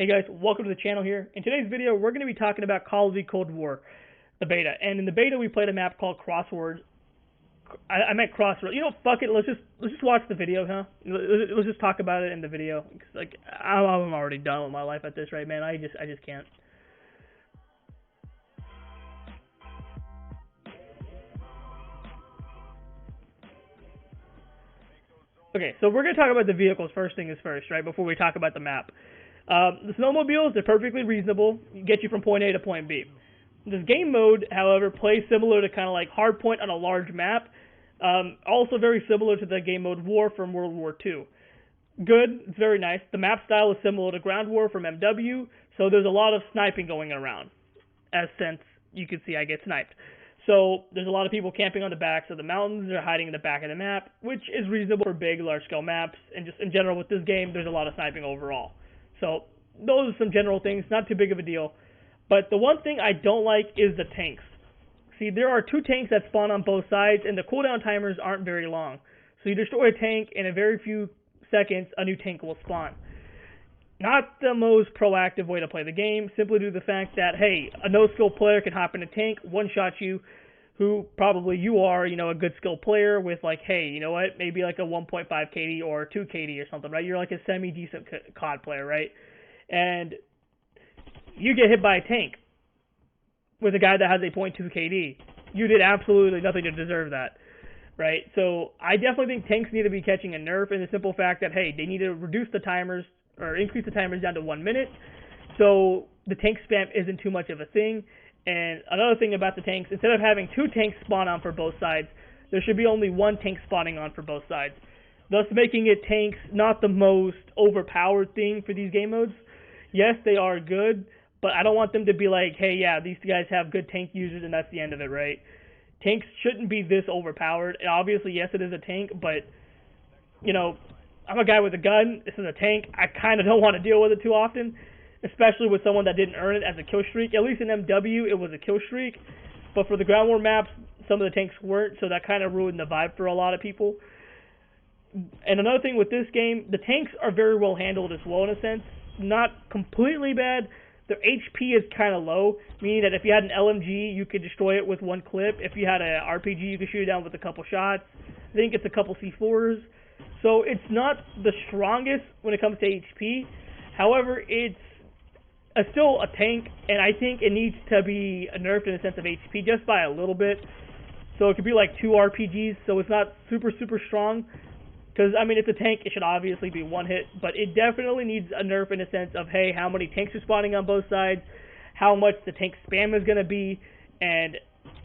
Hey guys, welcome to the channel here. In today's video, we're going to be talking about Call of Duty Cold War, the beta. And in the beta, we played a map called Crossword. I meant Crossroad. You know, fuck it. Let's just watch the video, huh? Let's just talk about it in the video. Like I'm already done with my life at this rate, man. I just can't. Okay, so we're going to talk about the vehicles first thing is first, right? Before we talk about the map. The snowmobiles, they're perfectly reasonable. Get you from point A to point B. This game mode, however, plays similar to kind of like Hardpoint on a large map. Also very similar to the game mode War from World War II. Good, it's very nice. The map style is similar to Ground War from MW, so there's a lot of sniping going around. As since you can see I get sniped. So there's a lot of people camping on the backs of the mountains, they're hiding in the back of the map, which is reasonable for big, large-scale maps, and just in general with this game, there's a lot of sniping overall. So those are some general things, not too big of a deal. But the one thing I don't like is the tanks. See, there are two tanks that spawn on both sides, and the cooldown timers aren't very long. So you destroy a tank, in a very few seconds, a new tank will spawn. Not the most proactive way to play the game, simply due to the fact that, hey, a no-skill player can hop in a tank, one-shot you, who probably you are, you know, a good skill player with like, hey, you know what, maybe like a 1.5 KD or 2 KD or something, right? You're like a semi-decent COD player, right? And you get hit by a tank with a guy that has a 0.2 KD. You did absolutely nothing to deserve that, right? So I definitely think tanks need to be catching a nerf in the simple fact that, hey, they need to reduce the timers or increase the timers down to 1 minute so the tank spam isn't too much of a thing. And another thing about the tanks, instead of having two tanks spawn on for both sides, there should be only one tank spawning on for both sides, thus making it tanks not the most overpowered thing for these game modes. Yes, they are good, but I don't want them to be like, hey, yeah, these guys have good tank users and that's the end of it, right? Tanks shouldn't be this overpowered. And obviously, yes, it is a tank, but, you know, I'm a guy with a gun. This is a tank. I kind of don't want to deal with it too often, especially with someone that didn't earn it as a kill streak. At least in MW, it was a kill streak. But for the ground war maps, some of the tanks weren't, so that kind of ruined the vibe for a lot of people. And another thing with this game, the tanks are very well handled as well in a sense. Not completely bad. Their HP is kind of low, meaning that if you had an LMG, you could destroy it with one clip. If you had an RPG, you could shoot it down with a couple shots. I think it's a couple C4s. So it's not the strongest when it comes to HP. However, it's still a tank, and I think it needs to be nerfed in the sense of HP just by a little bit. So it could be like 2 RPGs, so it's not super, super strong. Because, I mean, it's a tank, it should obviously be one hit, but it definitely needs a nerf in the sense of, hey, how many tanks are spawning on both sides, how much the tank spam is going to be, and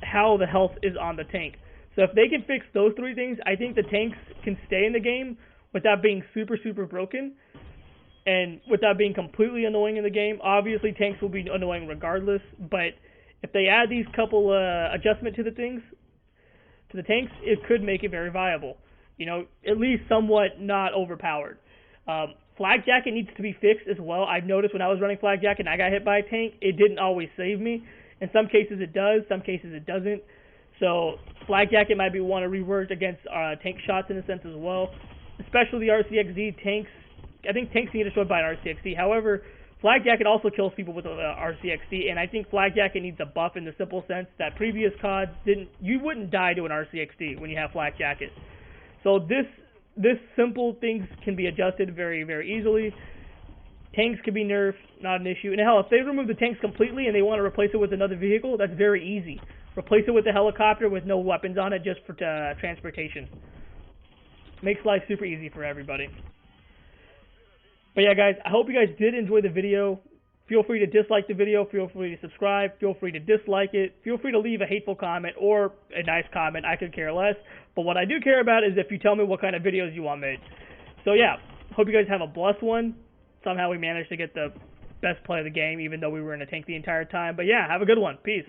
how the health is on the tank. So if they can fix those three things, I think the tanks can stay in the game without being super, super broken and without being completely annoying in the game. Obviously, tanks will be annoying regardless, but if they add these couple adjustments to the tanks, it could make it very viable. You know, at least somewhat not overpowered. Flag jacket needs to be fixed as well. I've noticed when I was running flag jacket and I got hit by a tank, it didn't always save me. In some cases it does, some cases it doesn't. So flag jacket might be one to rework against tank shots in a sense as well. Especially the RCXD tanks. I think tanks need to destroyed by an RCXD. However, flag jacket also kills people with RCXD, and I think flag jacket needs a buff in the simple sense that previous CODs didn't. You wouldn't die to an RCXD when you have flag jacket. So this simple things can be adjusted very, very easily. Tanks can be nerfed, not an issue. And hell, if they remove the tanks completely and they want to replace it with another vehicle, that's very easy. Replace it with a helicopter with no weapons on it just for transportation. Makes life super easy for everybody. But yeah, guys, I hope you guys did enjoy the video. Feel free to dislike the video. Feel free to subscribe. Feel free to dislike it. Feel free to leave a hateful comment or a nice comment. I could care less. But what I do care about is if you tell me what kind of videos you want made. So yeah, hope you guys have a blessed one. Somehow we managed to get the best play of the game, even though we were in a tank the entire time. But yeah, have a good one. Peace.